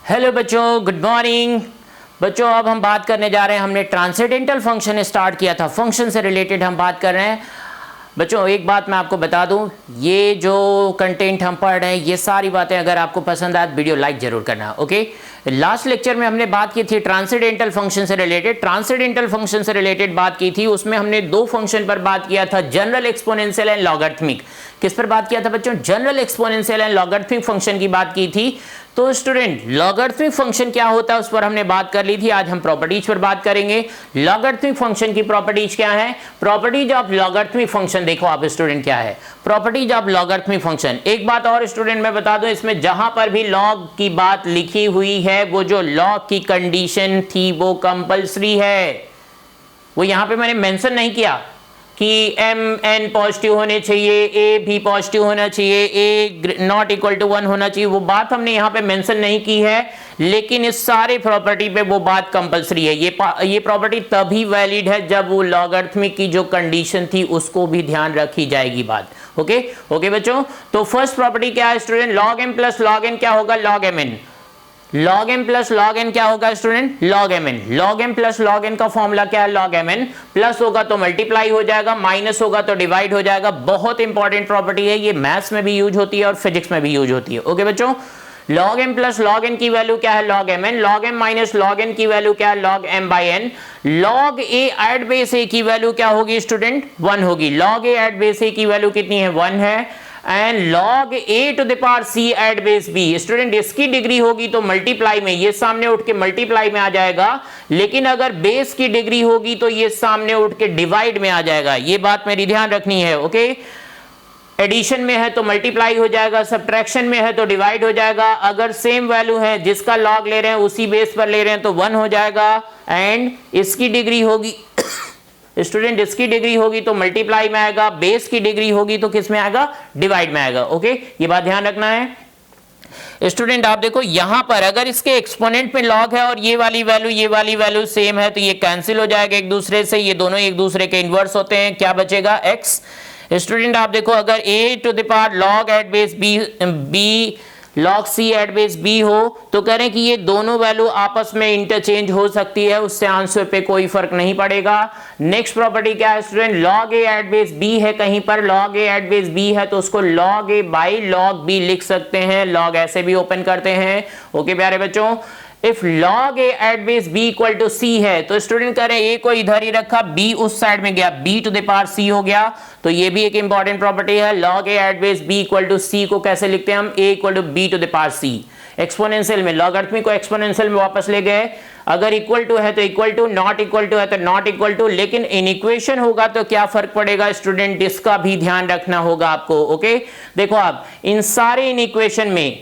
Hello बच्चों, good morning. बच्चों अब हम बात करने जा रहे हैं, हमने ट्रांसेंडेंटल फंक्शन स्टार्ट किया था, फंक्शन से रिलेटेड हम बात कर रहे हैं। बच्चों एक बात मैं आपको बता दूं, ये जो कंटेंट हम पढ़ रहे हैं ये सारी बातें अगर आपको पसंद आए वीडियो लाइक जरूर करना। ओके, लास्ट लेक्चर में हमने बात की थी ट्रांसेंडेंटल फंक्शन से रिलेटेड। ट्रांसेंडेंटल फंक्शन से रिलेटेड बात की थी, उसमें हमने दो फंक्शन पर बात किया था, जनरल एक्सपोनेंशियल एंड लॉगरिथमिक। किस पर बात किया था बच्चों? General exponential and logarithmic function की बात की थी। तो स्टूडेंट लॉगरिथमिक फंक्शन क्या होता है उस पर हमने बात कर ली थी। आज हम प्रॉपर्टीज पर बात करेंगे। लॉगरिथमिक फंक्शन की प्रॉपर्टीज क्या है? प्रॉपर्टीज ऑफ लॉगरिथमिक फंक्शन देखो आप स्टूडेंट क्या है, प्रॉपर्टीज ऑफ लॉगरिथमिक फंक्शन। एक बात और स्टूडेंट मैं बता दूं, इसमें जहां पर भी लॉग की बात लिखी हुई है वो जो लॉग की कंडीशन थी वो कंपलसरी है। वो यहां पे मैंने मेंशन नहीं किया कि एम एन पॉजिटिव होने चाहिए, ए भी पॉजिटिव होना चाहिए, ए नॉट इक्वल टू 1 होना चाहिए, वो बात हमने यहाँ पे मेंशन नहीं की है। लेकिन इस सारे प्रॉपर्टी पे वो बात कंपलसरी है। ये प्रॉपर्टी तभी वैलिड है जब वो लॉगरिथमिक की जो कंडीशन थी उसको भी ध्यान रखी जाएगी बात। ओके ओके बच्चों, तो फर्स्ट प्रॉपर्टी क्या है student? Log M plus log n क्या होगा? Log M N. Log M plus log n क्या होगा student? Log M N. Log M plus log n का फॉर्मूला क्या है? Log M N. प्लस होगा तो मल्टीप्लाई हो जाएगा, माइनस होगा तो डिवाइड हो जाएगा। बहुत इंपॉर्टेंट प्रॉपर्टी है, ये मैथ्स में भी यूज होती है और फिजिक्स में भी यूज होती है। ओके बच्चों, log M plus log N की वैल्यू क्या है? Log M N. Log M minus log N की वैल्यू क्या है? Log M by N. Log A at base A की वैल्यू क्या होगी स्टूडेंट? 1 होगी। Log A at base A की वैल्यू कितनी है? 1 है। And log a to the power c at base b, student इसकी डिग्री होगी तो मल्टीप्लाई में, ये सामने उठ के मल्टीप्लाई में आ जाएगा। लेकिन अगर बेस की डिग्री होगी तो ये सामने उठ के डिवाइड में आ जाएगा। ये बात मेरी ध्यान रखनी है। ओके, एडिशन में है तो मल्टीप्लाई हो जाएगा, सब्ट्रैक्शन में है तो डिवाइड हो जाएगा। अगर सेम वैल्यू है, जिसका लॉग ले रहे हैं उसी बेस पर ले रहे हैं तो 1 हो जाएगा। एंड इसकी डिग्री होगी स्टूडेंट, इसकी डिग्री होगी तो मल्टीप्लाई में आएगा, बेस की डिग्री होगी तो किस में आएगा? डिवाइड में आएगा। ओके, ये बात ध्यान रखना है स्टूडेंट। आप देखो यहां पर अगर इसके एक्सपोनेंट में लॉग है और ये वाली वैल्यू सेम है तो ये कैंसिल हो जाएगा एक दूसरे से, ये दोनों एक दूसरे के इनवर्स होते हैं। क्या बचेगा? x। स्टूडेंट आप देखो अगर a to the power log at base b log c at base b हो तो कह रहे हैं कि ये दोनों वैल्यू आपस में इंटरचेंज हो सकती है, उससे आंसर पे कोई फर्क नहीं पड़ेगा। नेक्स्ट प्रॉपर्टी क्या है student? log a at base b है, कहीं पर log a at base b है तो उसको log a by log b लिख सकते हैं। log ऐसे भी ओपन करते हैं। ओके प्यारे बच्चों, if log a at base b equal to c है तो स्टूडेंट कह रहे हैं a को इधर ही रखा, b उस साइड में गया, b to the power c हो गया। तो ये भी एक इंपॉर्टेंट प्रॉपर्टी है। log a at base b equal to c को कैसे लिखते हैं हम? a equal to b to the power c। Exponential में लॉगरिथमिक को एक्सपोनेंशियल में वापस ले गए। अगर इक्वल टू है तो equal to, not equal to है तो नॉट इक्वल टू। लेकिन इन इक्वेशन होगा तो क्या फर्क पड़ेगा स्टूडेंट? इसका भी ध्यान रखना होगा आपको। ओके, देखो आप इन सारे इन इक्वेशन में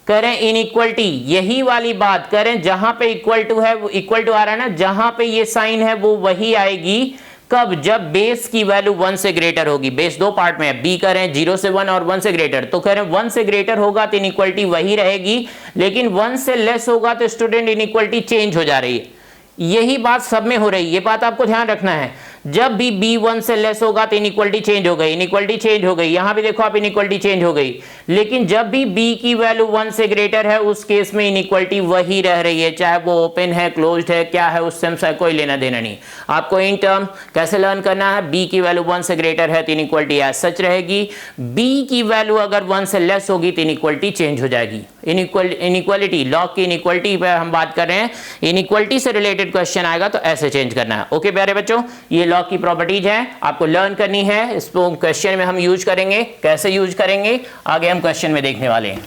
करें इनइक्वलिटी, यही वाली बात करें, जहां पे इक्वल टू है वो इक्वल टू आ रहा है ना, जहां पे ये साइन है वो वही आएगी। कब? जब बेस की वैल्यू 1 से ग्रेटर होगी। बेस दो पार्ट में है, बी करें 0 से 1 और 1 से ग्रेटर, तो करें 1 से ग्रेटर होगा तो इनइक्वलिटी वही रहेगी। लेकिन 1 से लेस होगा तो स्टूडेंट इनइक्वलिटी चेंज हो जा रही है। यही बात सब में हो रही है, ये बात आपको ध्यान रखना है। जब भी b 1 से लेस होगा तो इनइक्वलिटी चेंज हो गई, इनइक्वलिटी चेंज हो गई। यहां भी देखो आप इनइक्वलिटी चेंज हो गई। लेकिन जब भी b की वैल्यू 1 से ग्रेटर है उस केस में इनइक्वलिटी वही रह रही है, चाहे वो ओपन है, क्लोज्ड है, क्या है, उससे हमसे कोई लेना देना नहीं। आपको इन टर्म कैसे लर्न करना है? b की वैल्यू 1 से ग्रेटर है तो इनइक्वलिटी एज सच रहेगी, b की वैल्यू अगर 1 से लेस होगी तो इनइक्वलिटी चेंज हो जाएगी। इनइक्वलिटी, लॉग की इनइक्वलिटी पे हम बात कर रहे हैं, इनइक्वलिटी से रिलेटेड क्वेश्चन आएगा तो ऐसे चेंज करना है। ओके प्यारे बच्चों, ये लॉग की प्रॉपर्टीज हैं, आपको लर्न करनी है। इसको क्वेश्चन में हम यूज करेंगे, कैसे यूज करेंगे आगे हम क्वेश्चन में देखने वाले हैं।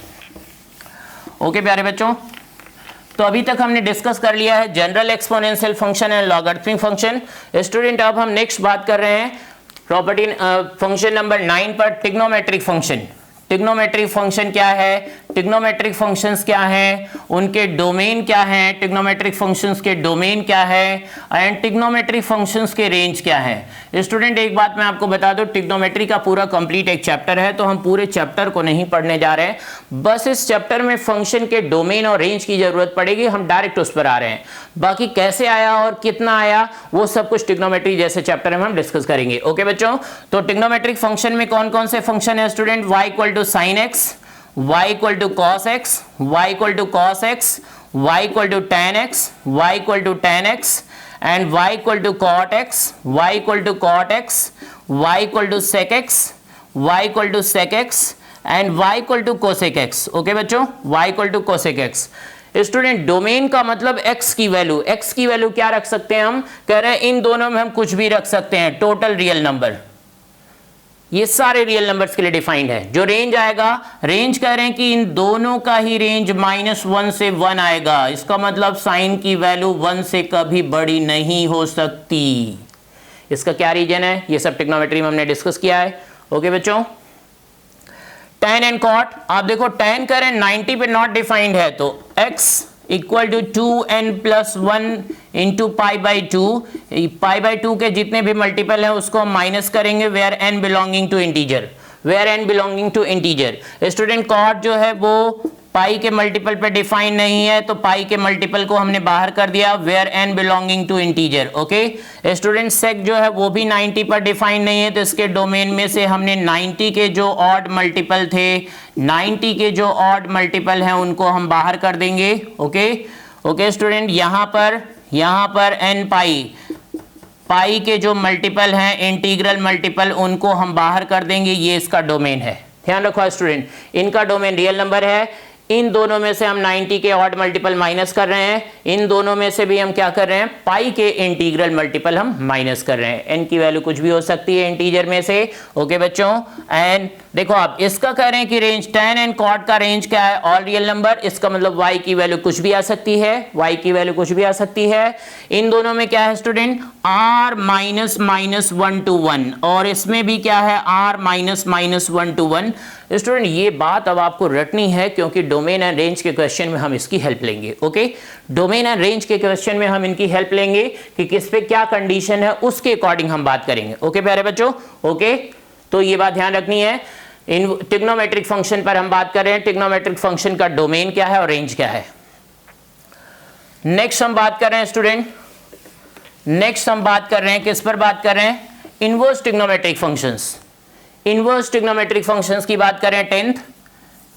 ओके प्यारे बच्चों, तो अभी तक हमने डिस्कस कर लिया है general exponential function and logarithmic function. Student अब हम नेक्स्ट बात कर रहे हैं प्रॉपर्टी फंक्शन नंबर 9 पर, ट्रिग्नोमेट्रिक फंक्शन। ट्रिग्नोमेट्रिक फंक्शन क्या है? ट्रिग्नोमेट्रिक फंक्शंस क्या हैं, उनके डोमेन क्या हैं, ट्रिग्नोमेट्रिक फंक्शंस के डोमेन क्या है, एंड ट्रिग्नोमेट्रिक फंक्शंस के रेंज क्या है। स्टूडेंट एक बात मैं आपको बता दूं, ट्रिग्नोमेट्री का पूरा कंप्लीट एक चैप्टर है, तो हम पूरे चैप्टर को नहीं पढ़ने जा रहे हैं, बस इस चैप्टर में फंक्शन के डोमेन और रेंज की जरूरत पड़ेगी, हम डायरेक्ट उस पर आ रहे हैं। बाकी कैसे आया और कितना आया वो सब कुछ ट्रिग्नोमेट्री जैसे चैप्टर में हम डिस्कस करेंगे। ओके बच्चों, तो ट्रिग्नोमेट्रिक फंक्शन में कौन कौन से फंक्शन है student? y equal to sine x, y equal to cos x, y equal to cos x, y equal to tan x, y equal to tan x and y equal to cot x, y equal to cot x, y equal to sec x, y equal to sec x and y equal to cosec x। Okay बच्चों, y equal to cosec x। Student domain का मतलब x की वैल्यू क्या रख सकते हैं हम, कह रहे हैं इन दोनों में हम कुछ भी रख सकते हैं, टोटल रियल नंबर, ये सारे रियल नंबर्स के लिए डिफाइंड है। जो रेंज आएगा, रेंज कह रहे हैं कि इन दोनों का ही रेंज -1 से 1 आएगा, इसका मतलब साइन की वैल्यू 1 से कभी बड़ी नहीं हो सकती। इसका क्या रीजन है, ये सब ट्रिग्नोमेट्री में हमने डिस्कस किया है। ओके बच्चों, tan एंड cot, आप देखो tan करें 90 पे नॉट डिफाइंड है, तो x equal to 2n plus 1 into pi by 2, pi by 2 के जितने भी मल्टीपल हैं उसको हम माइनस करेंगे where n belonging to integer, where n belonging to integer. Student cot जो है वो पाई के मल्टीपल पे डिफाइन नहीं है, तो पाई के मल्टीपल को हमने बाहर कर दिया where n belonging to integer. Okay student, sec जो है वो भी 90 पर डिफाइन नहीं है, तो इसके डोमेन में से हमने 90 के जो ऑड मल्टीपल थे, 90 के जो ऑड मल्टीपल हैं उनको हम बाहर कर देंगे। ओके स्टूडेंट, यहाँ पर n पाई के जो मल्टीपल हैं, इंटीग्रल मल्टीपल, उनको हम बाहर कर देंगे, ये इसका डोमेन है। ध्यान रखो स्टूडेंट, इनका डोमेन रियल नंबर है, इन दोनों में से हम 90 के ऑड मल्टीपल माइनस कर रहे हैं, इन दोनों में से भी हम क्या कर रहे हैं, पाई के इंटीग्रल मल्टीपल हम माइनस कर रहे हैं। n की वैल्यू कुछ भी हो सकती है इंटीजर में से। ओके बच्चों, एंड देखो आप इसका कह रहे हैं कि रेंज tan एंड cot का रेंज क्या है, ऑल रियल नंबर, इसका मतलब y की वैल्यू कुछ भी आ सकती है, y की वैल्यू कुछ भी आ सकती है। इन दोनों में क्या है स्टूडेंट, r माइनस 1 to 1, और इसमें भी क्या है, r माइनस 1 to 1। स्टूडेंट ये बात अब आपको रटनी है, क्योंकि डोमेन एंड रेंज के क्वेश्चन में हम इसकी हेल्प लेंगे। ओके, डोमेन एंड रेंज के क्वेश्चन में हम इनकी हेल्प लेंगे कि किस पे क्या कंडीशन है, उसके अकॉर्डिंग हम बात करेंगे। ओके प्यारे बच्चों, ओके, तो ये बात ध्यान रखनी है। इन ट्रिग्नोमेट्रिक फंक्शन पर हम बात कर रहे हैं, ट्रिग्नोमेट्रिक फंक्शन का डोमेन क्या है और रेंज क्या है। नेक्स्ट हम बात कर रहे हैं स्टूडेंट, नेक्स्ट हम बात कर रहे हैं, किस पर बात कर रहे हैं, inverse trigonometric functions. Inverse trigonometric functions की बात करें 10th,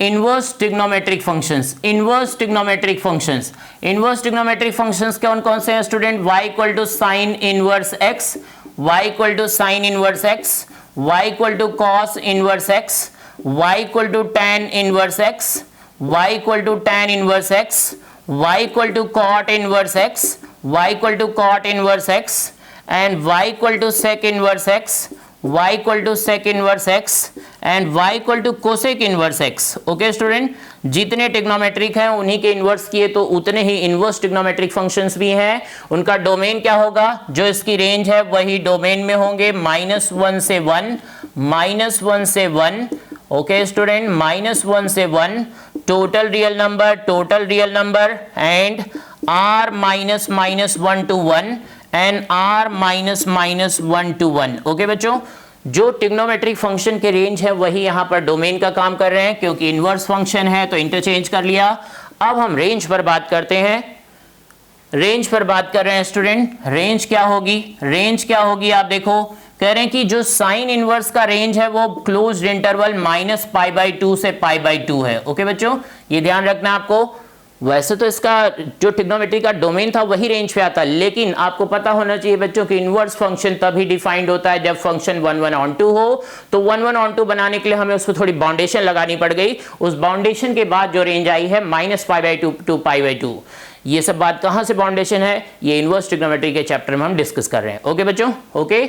inverse trigonometric functions, inverse trigonometric functions, inverse trigonometric functions कौन कौन से हैं student, y equal to sine inverse x, y equal to sine inverse x, y equal to cos inverse x, y equal to tan inverse x, y equal to tan inverse x, y equal to cot inverse x, y equal to cot inverse x and y equal to sec inverse x, y equal to sec inverse x and y equal to cosec inverse x। Okay student, जितने trigonometric हैं उन्हीं के inverse किए तो उतने ही inverse trigonometric functions भी हैं। उनका डोमेन क्या होगा, जो इसकी रेंज है वही डोमेन में होंगे, -1 से 1, -1 से 1। ओके स्टूडेंट, -1 से 1, total real number and r minus 1 to 1 and r minus 1 to 1। Okay बच्चों, जो ट्रिग्नोमेट्रिक फंक्शन के रेंज है वही यहां पर डोमेन का काम कर रहे हैं, क्योंकि इनवर्स फंक्शन है तो इंटरचेंज कर लिया। अब हम रेंज पर बात करते हैं, रेंज पर बात कर रहे हैं स्टूडेंट। रेंज क्या होगी, रेंज क्या होगी, आप देखो कह रहे हैं कि जो साइन इनवर्स का रेंज है वो क्लोज्ड इंटरवल -π/2 से π/2 है। ओके बच्चों, ये ध्यान रखना आपको। वैसे तो इसका जो ट्रिग्नोमेट्री का डोमेन था वही रेंज पे आता, लेकिन आपको पता होना चाहिए बच्चों कि इनवर्स फंक्शन तभी डिफाइंड होता है जब फंक्शन 1/1 हो। तो 1/1 बनाने के लिए हमें उसको थोड़ी बाउंडेशन लगानी पड़ गई। उस बाउंडेशन के बाद जो रेंज आई है -π/2 to π/2। ये सब बात कहां से बाउंडेशन है, ये इनवर्स ट्रिग्नोमेट्री के चैप्टर में हम डिस्कस कर रहे हैं। ओके बच्चों, ओके,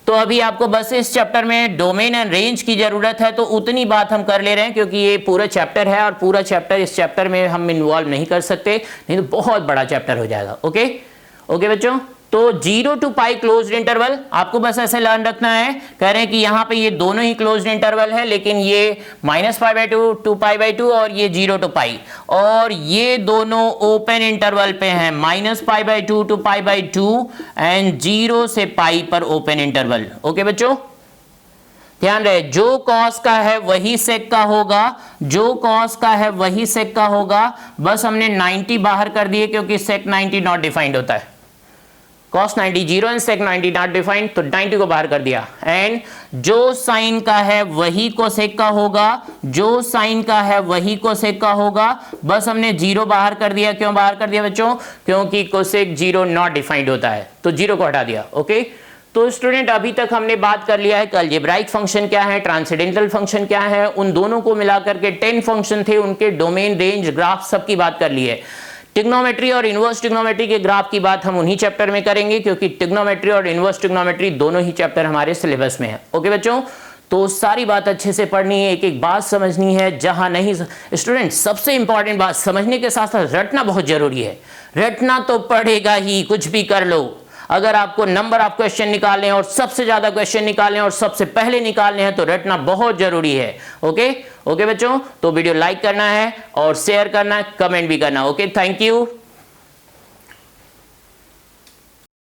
तो अभी आपको बस इस चैप्टर में डोमेन एंड रेंज की जरूरत है, तो उतनी बात हम कर ले रहे हैं, क्योंकि ये पूरा चैप्टर है और पूरा चैप्टर, इस चैप्टर में हम इन्वॉल्व नहीं कर सकते, नहीं तो बहुत बड़ा चैप्टर हो जाएगा। ओके, ओके बच्चों, तो 0 to π क्लोज्ड इंटरवल आपको बस ऐसे लर्न रखना है। कह रहे हैं कि यहाँ पे ये दोनों ही क्लोज्ड इंटरवल है, लेकिन ये -π/2 to π/2 और ये 0 to π, और ये दोनों ओपन इंटरवल पे हैं, -π/2 to π/2 एंड 0 से π पर ओपन इंटरवल। ओके बच्चों, ध्यान रहे, जो कॉस का है वही सेक का होगा, जो कॉस का है वही सेक का होगा। बस हमने 90 बाहर कर दिए, क्योंकि सेक 90 नॉट डिफाइंड होता है। cos 90 0 and sec 90 not defined, तो 90 को बाहर कर दिया। एंड जो साइन का है वही कोसेक का होगा, जो साइन का है वही कोसेक का होगा, बस हमने 0 बाहर कर दिया। क्यों बाहर कर दिया बच्चों? क्योंकि कोसेक 0 नॉट डिफाइंड होता है, तो 0 को हटा दिया। ओके, तो स्टूडेंट अभी तक हमने बात कर लिया है कि अलजेब्राइक फंक्शन क्या है, ट्रांसेंडेंटल फंक्शन क्या है, उन दोनों को मिलाकर के 10 फंक्शन थे, उनके डोमेन, रेंज, ग्राफ सबकी बात कर ली है। ट्रिग्नोमेट्री और इनवर्स ट्रिग्नोमेट्री के ग्राफ की बात हम उन्हीं चैप्टर में करेंगे, क्योंकि ट्रिग्नोमेट्री और इनवर्स ट्रिग्नोमेट्री दोनों ही चैप्टर हमारे सिलेबस में है। ओके बच्चों, तो सारी बात अच्छे से पढ़नी है, एक एक बात समझनी है। जहां नहीं स्टूडेंट, सबसे इंपॉर्टेंट बात, समझने के साथ साथ रटना बहुत जरूरी है। रटना तो पड़ेगा ही, कुछ भी कर लो। अगर आपको नंबर ऑफ क्वेश्चन निकालने हैं और सबसे ज्यादा क्वेश्चन निकालने हैं और सबसे पहले निकालने हैं, तो रटना बहुत जरूरी है। ओके ओके बच्चों, तो वीडियो लाइक करना है और शेयर करना है, कमेंट भी करना। Okay, thank you.